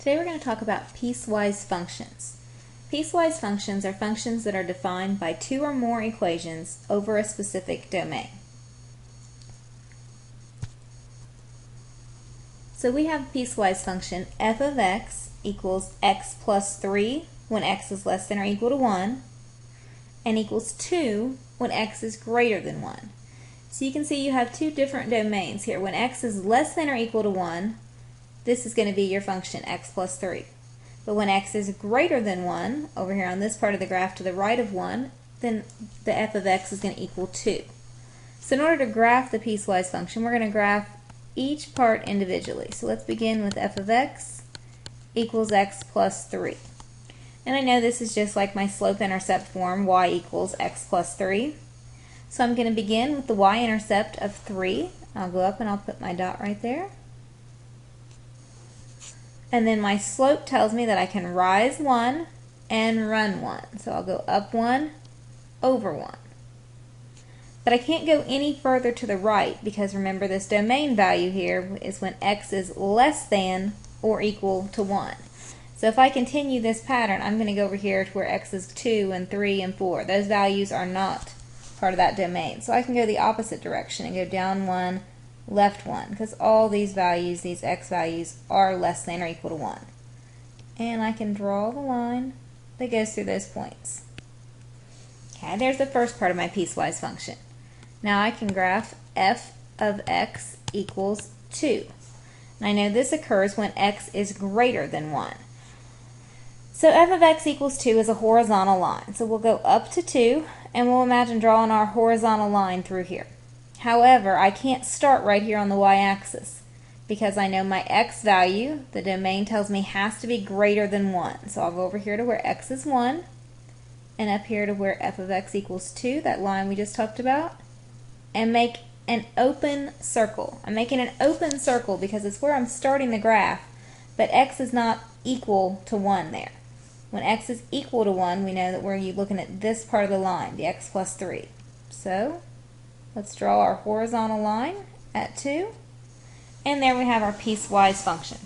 Today we're going to talk about piecewise functions. Piecewise functions are functions that are defined by two or more equations over a specific domain. So we have a piecewise function f of x equals x plus 3 when x is less than or equal to 1 and equals 2 when x is greater than 1. So you can see you have two different domains here. When x is less than or equal to 1, this is going to be your function x plus 3. But when x is greater than 1, over here on this part of the graph to the right of 1, then the f of x is going to equal 2. So in order to graph the piecewise function, we're going to graph each part individually. So let's begin with f of x equals x plus 3. And I know this is just like my slope-intercept form, y equals x plus 3. So I'm going to begin with the y-intercept of 3. I'll go up and I'll put my dot right there. And then my slope tells me that I can rise 1 and run 1. So I'll go up 1, over 1. But I can't go any further to the right because remember this domain value here is when x is less than or equal to 1. So if I continue this pattern, I'm going to go over here to where x is 2 and 3 and 4. Those values are not part of that domain. So I can go the opposite direction and go down 1, left 1, because all these values, these x values, are less than or equal to 1. And I can draw the line that goes through those points. Okay, there's the first part of my piecewise function. Now I can graph f of x equals 2. And I know this occurs when x is greater than 1. So f of x equals 2 is a horizontal line. So we'll go up to 2, and we'll imagine drawing our horizontal line through here. However, I can't start right here on the y-axis because I know my x value, the domain tells me, has to be greater than 1. So I'll go over here to where x is 1 and up here to where f of x equals 2, that line we just talked about, and make an open circle. I'm making an open circle because it's where I'm starting the graph, but x is not equal to 1 there. When x is equal to 1, we know that we're looking at this part of the line, the x plus 3. So let's draw our horizontal line at 2, and there we have our piecewise function.